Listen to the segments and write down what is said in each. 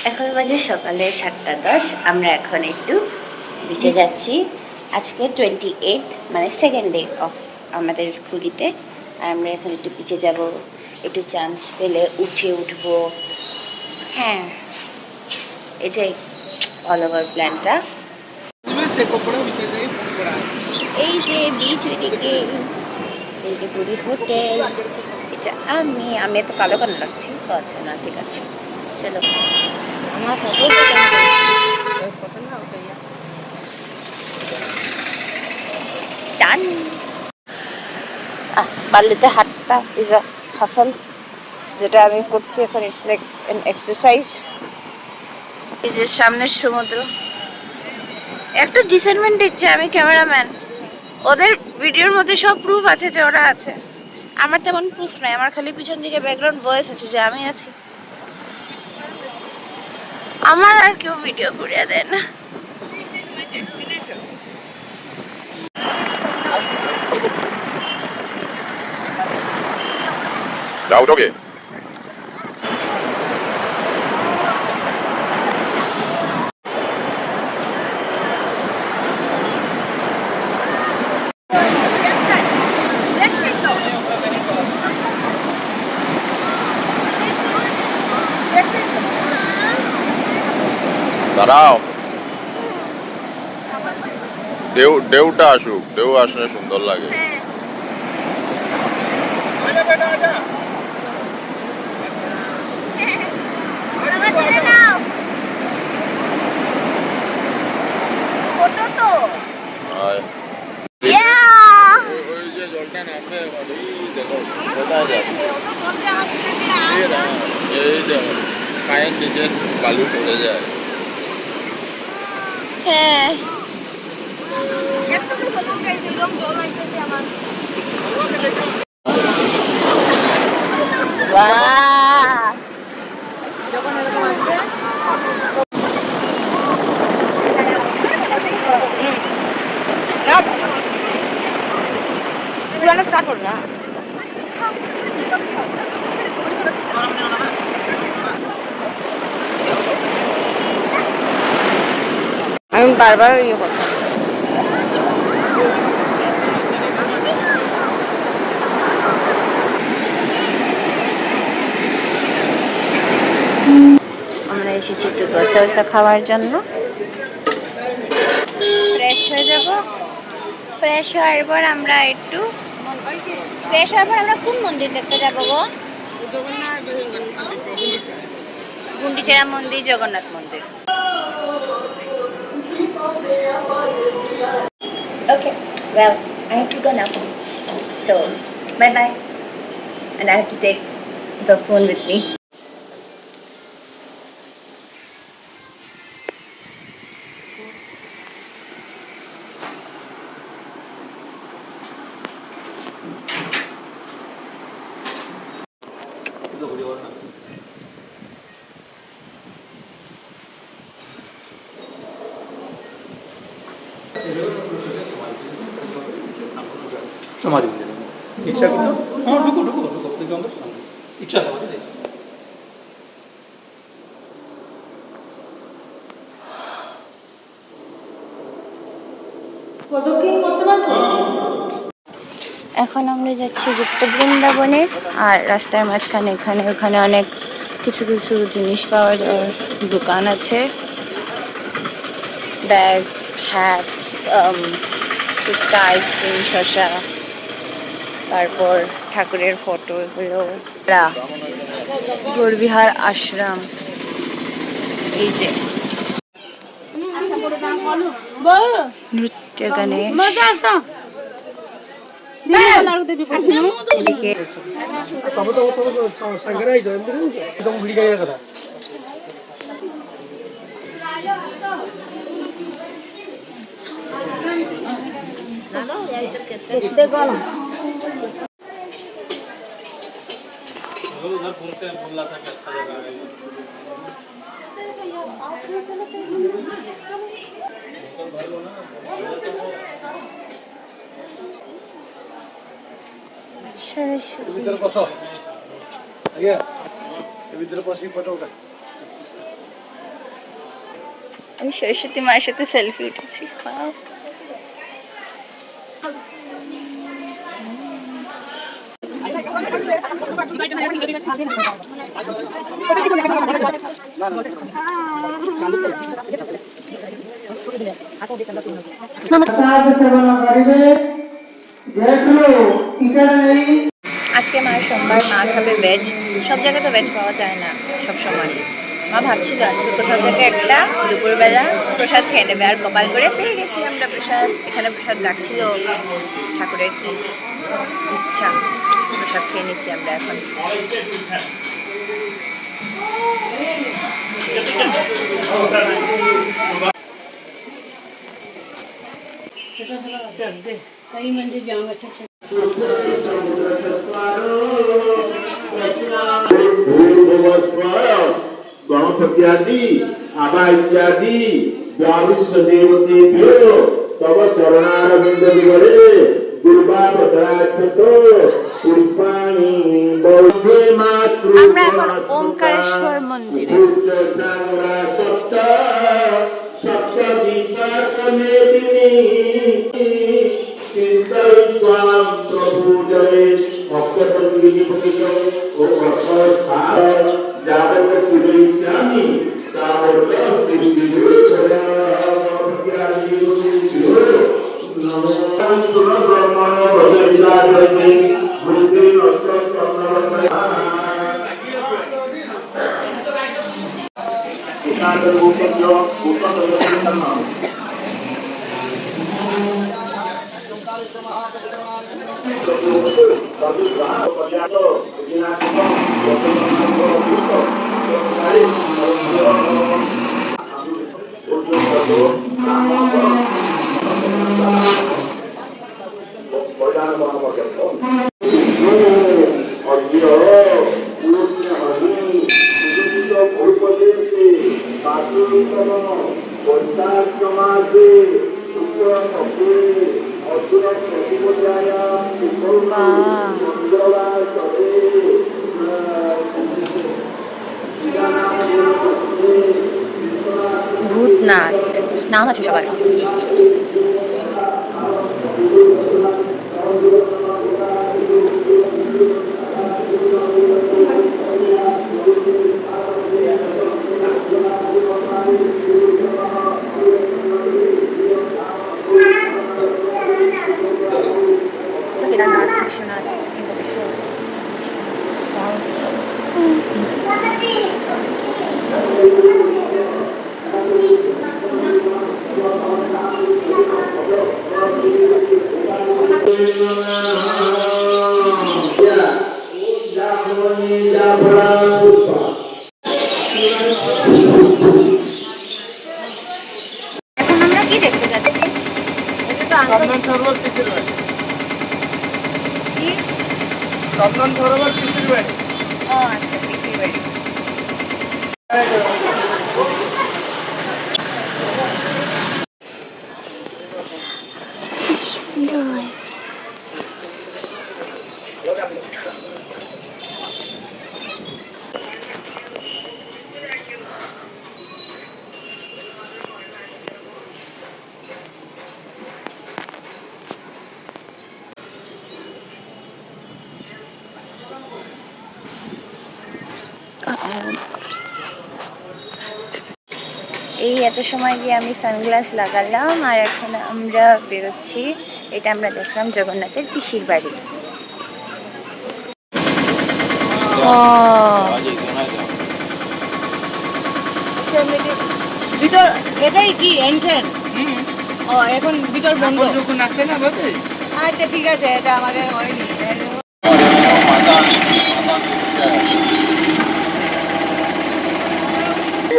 এখন বাজে সকালে 7:10। আমরা এখন একটু বিচে যাচ্ছি। আজকে 28 মানে সেকেন্ড ডে অফ আমাদের পুরীতে। আর আমরা এখন একটু বিচে যাব, একটু চান্স পেলে উঠবো। হ্যাঁ, এটাই অল ওভার প্ল্যানটা। এই যে বিচ ওইদিকে, এই যে পুরী হোটেল। এটা আমি এত কালো কালো লাগছি। আচ্ছা না, ঠিক আছে, চলো। আমার ফটো ডান। বালিতে হাঁটা ইজ আ হাসল, যেটা আমি করছি এখন। It's like N exercise. এই যে সামনের সমুদ্র। একটা ডিসঅ্যাডভান্টেজ যে আমি ক্যামেরাম্যান, ওদের ভিডিওর মধ্যে সব প্রুফ আছে যে ওরা আছে। আমার তেমন প্রুফ নাই, আমার খালি পিছন দিকে ব্যাকগ্রাউন্ড ভয়েস আছে যে আমি আছি। আমার আর কেউ ভিডিও করিয়া দেয় না। যাও ওকে। দাঁড়াও, ঢেউটা আসুক, ঢেউ আসলে সুন্দর লাগে। ওই যে জলটা নামবে, দেখো কোথায় যাবে। এই দেখো পায়ের নিচের বালু পড়ে যায়। হ্যাঁ, যখন এরকম আসবে স্টার্ট করো না। আমি বারবার ইয়ে করতাম। আমরা এসেছি একটু দোসা খাওয়ার জন্য। ফ্রেশ হয়ে যাব। ফ্রেশ হওয়ার পর আমরা একটু কোন মন্দির দেখতে যাবো গো? গুন্ডিচেরা মন্দির, জগন্নাথ মন্দির। Okay, well, I have to go now. So, bye-bye. And I have to take the phone with me. समाधि मंदिर इच्छा की तो हाँ रुको रुको रुको दिखाऊंगा इच्छा समाधि देखो পদক্ষেপ করতে পারবো। এখন আমরা যাচ্ছি গুপ্ত বৃন্দাবনে। আর রাস্তার মাঝখানে এখানে ওখানে অনেক কিছু কিছু জিনিস পাওয়া যাওয়ার দোকান আছে। ব্যাগ, হ্যাটস, ফুচকা, আইসক্রিম, শসা, তারপর ঠাকুরের ফটো, এগুলো গৌরবিহার আশ্রম। এই যে নৃত্য গানে এদিকে ভিতরে বসো আগে ভিতরে বসি ফটো উঠা আমি সরস্বতী মায়ের সাথে সেলফি উঠেছি। Wow! আজকে মায়ের সোমবার, মা খাবে ভেজ। সব জায়গায় তো ভেজ পাওয়া যায় না সব সময়। মা ভাবছিল আজকে কোথাও থেকে একটা দুপুরবেলা প্রসাদ খেয়ে নেবে, আর কপাল করে পেয়ে গেছি আমরা প্রসাদ। এখানে প্রসাদ ডাকছিল, ঠাকুরের কি ইচ্ছা, প্রসাদ খেয়ে নিচ্ছি আমরা এখন। गणपत्यादि आबा इत्यादि द्वाविश देवतेभ्यो तव चरणारविंद विवरे दुर्गा पत्राक्षतो पुष्पाणि बौद्धे मातृ আমরা এখন ওমকারেশ্বর মন্দিরে। ভূতনাথ নাম আছে সবার। এখন আমরা কি দেখতে যাচ্ছি? এটা তো চন্দন সরোবর পিসির বাড়ি। কি? চন্দন সরোবর পিসির বাড়ি। ও আচ্ছা, পিসির বাড়ি। এই এত সময় গিয়ে আমি সানগ্লাস লাগালাম, আর এখন আমরা বেরোচ্ছি। এটা আমরা দেখলাম জগন্নাথের পিসির বাড়ি। ভিতর এটাই কি এন্ট্রেন্স? ও এখন ভিতর বন্ধ যখন আসে না বাবা, আচ্ছা ঠিক আছে, এটা আমাদের হয়নি।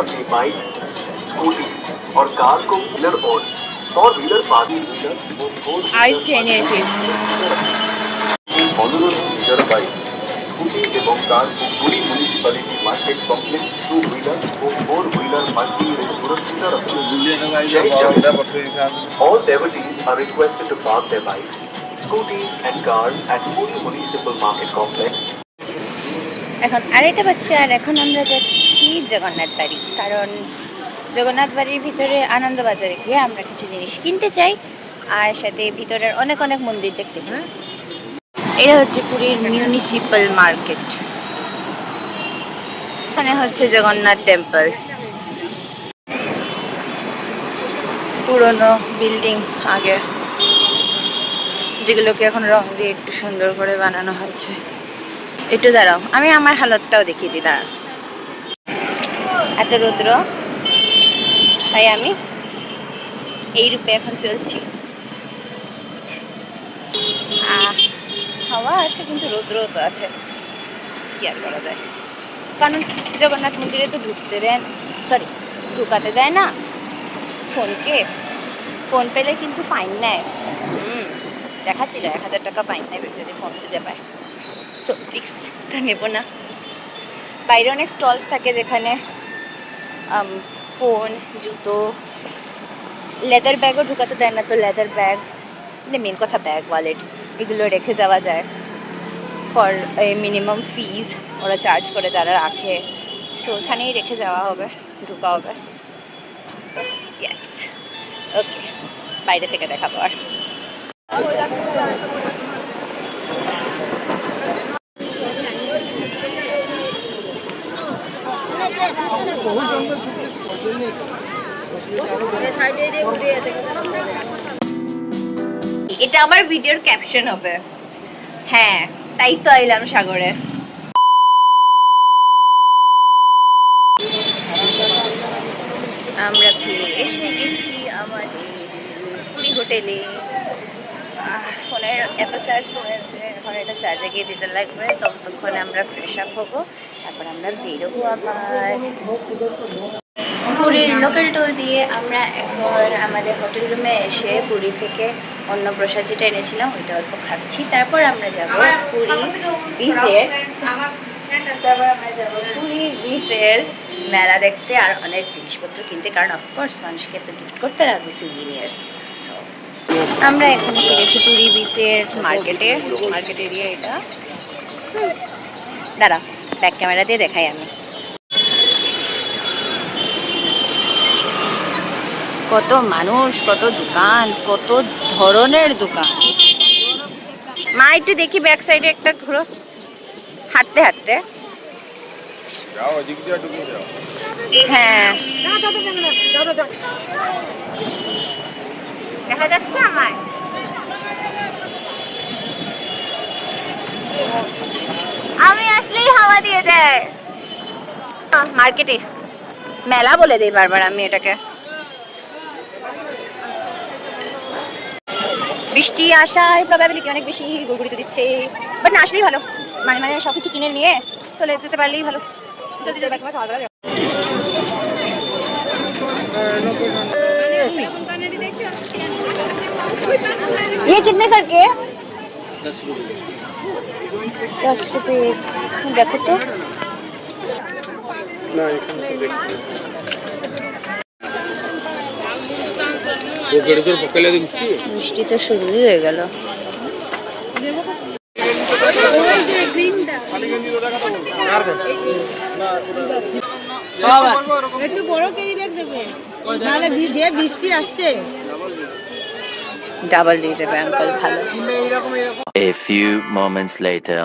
अपनी बाइक, स्कूटी और कार को व्हीलर और फोर व्हीलर पार्किंग व्हीलर और फोर আইস খেয়ে নিয়েছি। অনুরোধ व्हीलर बाइक, स्कूटी एवं कार को पूरी municipality market complex two wheeler और फोर व्हीलर पार्किंग में सुरक्षित रखें। All devotees are requested to park their bikes, scooters and cars at Puri Municipal Market Complex. এখন আড়াইটা বাচ্চা, আর এখন আমরা যাচ্ছি জগন্নাথ বাড়ি, কারণ জগন্নাথ বাড়ির ভিতরে আনন্দবাজারে গিয়ে আমরা কিছু জিনিস কিনতে চাই আর সাথে ভিতরের অনেক অনেক মন্দির দেখতে চাই। এটা হচ্ছে পুরীর মিউনিসিপ্যাল মার্কেট, এখানে হচ্ছে জগন্নাথ টেম্পল, পুরনো বিল্ডিং আগের, যেগুলোকে এখন রং দিয়ে একটু সুন্দর করে বানানো হয়েছে। একটু দাঁড়াও, আমি আমার হালতটাও দেখিয়ে দিই, দাঁড়াও। এত রৌদ্র, তাই আমি এই রূপে এখন চলছি। হাওয়া আছে কিন্তু রৌদ্র তো আছে, কি আর করা যায়। কারণ জগন্নাথ মন্দিরে তো ঢুকাতে দেয় না ফোনকে, ফোন পেলে কিন্তু ফাইন নেয়। দেখাচ্ছিল 1000 টাকা ফাইন নেবে যদি ফোন খুঁজে পায়। সো রিক্সটা নেবো না। বাইরে অনেক স্টলস থাকে যেখানে ফোন, জুতো, লেদার ব্যাগও ঢুকাতে দেয় না, তো লেদার ব্যাগ, মানে মেন কথা ব্যাগ, ওয়ালেট, এগুলো রেখে যাওয়া যায় ফর মিনিমাম ফিজ ওরা চার্জ করে যারা রাখে। সো ওখানেই রেখে যাওয়া হবে, ঢুকা হবে। ইয়েস, ওকে, বাইরে থেকে দেখাবো। আর এটা আমার ভিডিওর ক্যাপশন হবে। হ্যাঁ, তাই তো আইলাম সাগরে। আমরা ফিরে এসে গেছি আমাদের পুরী হোটেলে। ফোনের এত চার্জ কমেছে, এখন এটা চার্জে গিয়ে দিতে লাগবে। ততক্ষণে আমরা ফ্রেশ আপ হবো, তারপর আমরা বেরোবো আবার। পুরীর লোকাল টোল দিয়ে আমরা এখন আমাদের হোটেল রুমে এসে পুরী থেকে অন্য প্রসাদ যেটা এনেছিলাম ওইটা অল্প খাচ্ছি। তারপর আমরা যাব পুরী বিচের মেলা দেখতে আর অনেক জিনিসপত্র কিনতে, কারণ অফকোর্স মানুষকে তো গিফট করতে লাগবে সুভিনিয়ার্স। আমরা এখন এসে গেছি পুরী বিচের মার্কেট এরিয়া এটা। দাঁড়া, ব্যাক ক্যামেরা দিয়ে দেখাই আমি। কত মানুষ, কত দোকান, কত ধরনের দোকান। মা একটু দেখি ব্যাক সাইডে একটা ঘুরো, হাঁটতে হাঁটতে। যাও, ওদিক দিয়ে ঢুকে যাও। হ্যাঁ, দেখা যাচ্ছে আমার। আমি আসলেই হাওয়া দিয়ে দেয়। মার্কেটে মেলা বলে দেই বারবার আমি এটাকে। বৃষ্টি আসার প্রবাবিলিটি অনেক বেশি, গুড়গুড়িতে দিচ্ছে, বাট না আসলেই ভালো। মানে সবকিছু কিনে নিয়ে চলে যেতে পারলেই ভালো। জলদি জলদি খাওয়া দাওয়া। ये कितने करके? 10 रुपये। 10 रुपये। देखो तो না, এখানে তো দেখছি ও গড়ে তোর পকেলে দে মিষ্টি। বৃষ্টি তো শুরুই হয়ে গেল। একটু বড় ক্যারি ব্যাগ দেবে, নাহলে ভিজে বৃষ্টি আসছে। ডাবল দিয়ে দেবে আঙ্কেল, ভালো। A few moments later.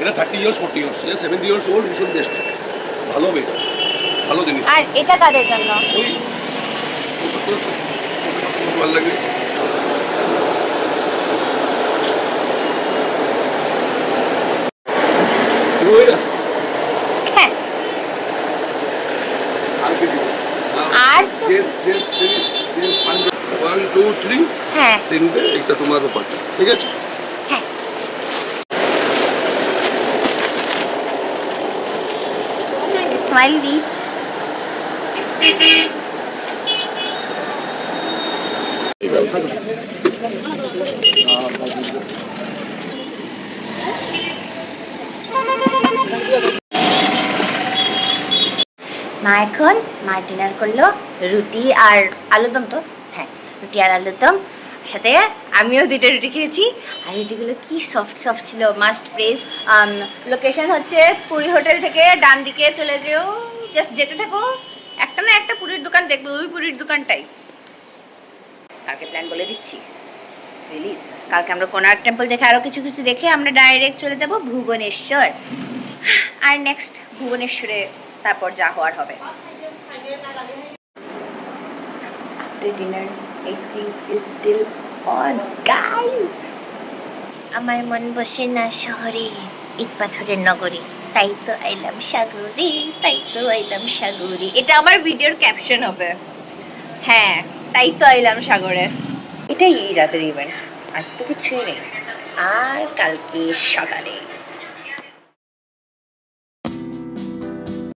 এটা 30 ইয়ার্স 40 ইয়ার্স, 70 ইয়ার্স ওল্ড, ভীষণ বেস্ট, ভালো বেটা, ভালো জিনিস। আর এটা কাদের জন্য? ওই ভালো লাগে। হ্যাঁ, আর তো 1 2 3 হ্যাঁ তিনটে, একটা তোমার ব্যাপারটা, ঠিক আছে? হ্যাঁ। স্মাইল দি। মা ডিনার করলো রুটি আর আলুদম, তো হ্যাঁ রুটি আর আলুদম, খেতে আমিও 2টা রুটি খেয়েছি আর রুটিগুলো কি সফট সফট ছিল, মাস্ট প্রেজ। লোকেশন হচ্ছে পুরী হোটেল থেকে ডান দিকে চলে যেও, জাস্ট যেতে থাকো, একটা না একটা পুরীর দোকান দেখবে, ওই পুরীর দোকানটাই। কালকে প্ল্যান বলে দিচ্ছি, রিলিজ কালকে আমরা কোনার্ক টেম্পল দেখে আরও কিছু কিছু দেখে আমরা ডাইরেক্ট চলে যাব ভুবনেশ্বর, আর নেক্সট ভুবনেশ্বরে তারপর যা হওয়ার হবে। After dinner, ice cream is still on, guys. আমার মন বসে না শহরে, ইট পাথরের নগরে, তাই তো আইলাম সাগরে, তাই তো আইলাম সাগরে। এটা আমার ভিডিওর ক্যাপশন হবে। হ্যাঁ, তাই তো আইলাম সাগরে। এটাই এই রাতের ইভেন্ট, আর তো কিছুই নেই। আর কালকে সকালে